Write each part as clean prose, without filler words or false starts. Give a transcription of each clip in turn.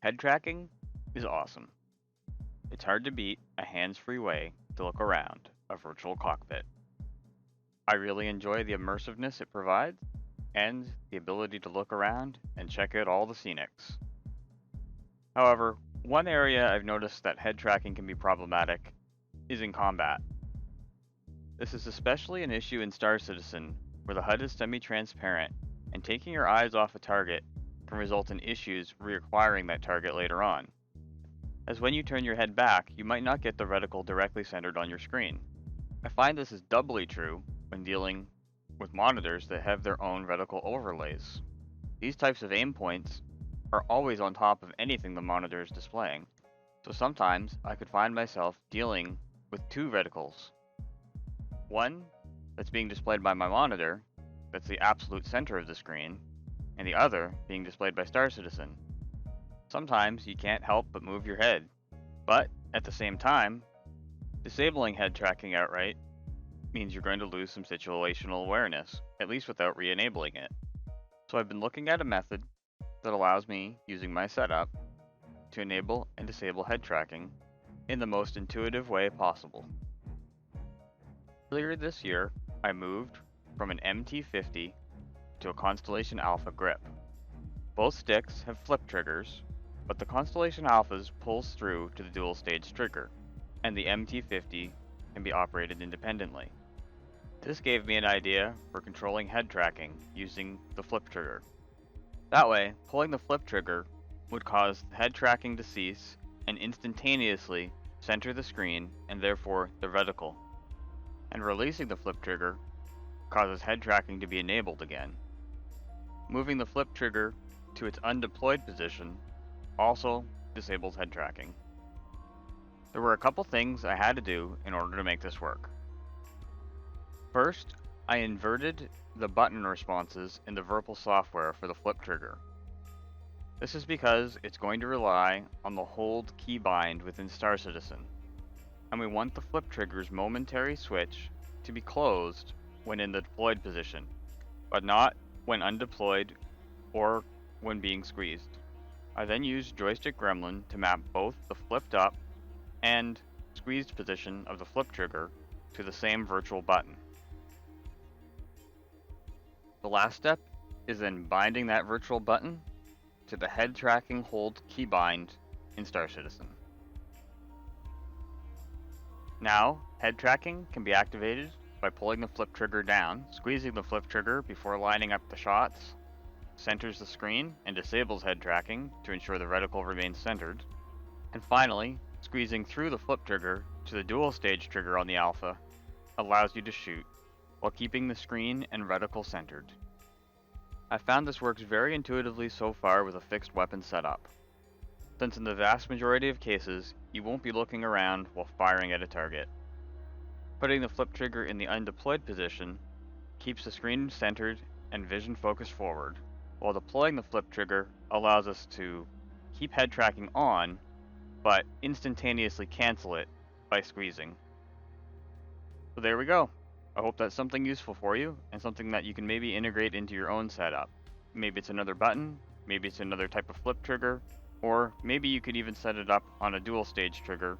Head tracking is awesome. It's hard to beat a hands-free way to look around a virtual cockpit. I really enjoy the immersiveness it provides and the ability to look around and check out all the scenics. However, one area I've noticed that head tracking can be problematic is in combat. This is especially an issue in Star Citizen, where the HUD is semi-transparent and taking your eyes off a target can result in issues reacquiring that target later on, as when you turn your head back, you might not get the reticle directly centered on your screen. I find this is doubly true when dealing with monitors that have their own reticle overlays. These types of aim points are always on top of anything the monitor is displaying, so sometimes I could find myself dealing with two reticles. One that's being displayed by my monitor, that's the absolute center of the screen, and the other being displayed by Star Citizen. Sometimes you can't help but move your head, but at the same time, disabling head tracking outright means you're going to lose some situational awareness, at least without re-enabling it. So I've been looking at a method that allows me, using my setup, to enable and disable head tracking in the most intuitive way possible. Earlier this year, I moved from an MT50 to a Constellation Alpha grip. Both sticks have flip triggers, but the Constellation Alphas pulls through to the dual stage trigger, and the MT50 can be operated independently. This gave me an idea for controlling head tracking using the flip trigger. That way, pulling the flip trigger would cause head tracking to cease and instantaneously center the screen and therefore the reticle. And releasing the flip trigger causes head tracking to be enabled again. Moving the flip trigger to its undeployed position also disables head tracking. There were a couple things I had to do in order to make this work. First, I inverted the button responses in the Virpil software for the flip trigger. This is because it's going to rely on the hold keybind within Star Citizen, and we want the flip trigger's momentary switch to be closed when in the deployed position, but not when undeployed or when being squeezed. I then used Joystick Gremlin to map both the flipped up and squeezed position of the flip trigger to the same virtual button. The last step is then binding that virtual button to the head tracking hold keybind in Star Citizen. Now, head tracking can be activated by pulling the flip trigger down, squeezing the flip trigger before lining up the shots, centers the screen and disables head tracking to ensure the reticle remains centered, and finally, squeezing through the flip trigger to the dual stage trigger on the Alpha allows you to shoot while keeping the screen and reticle centered. I found this works very intuitively so far with a fixed weapon setup, since in the vast majority of cases, you won't be looking around while firing at a target. Putting the flip trigger in the undeployed position keeps the screen centered and vision focused forward, while deploying the flip trigger allows us to keep head tracking on, but instantaneously cancel it by squeezing. So there we go. I hope that's something useful for you, and something that you can maybe integrate into your own setup. Maybe it's another button, maybe it's another type of flip trigger, or maybe you could even set it up on a dual stage trigger,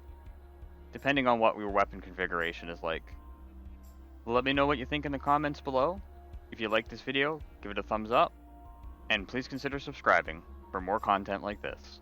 depending on what your weapon configuration is like. Let me know what you think in the comments below. If you like this video, give it a thumbs up, and please consider subscribing for more content like this.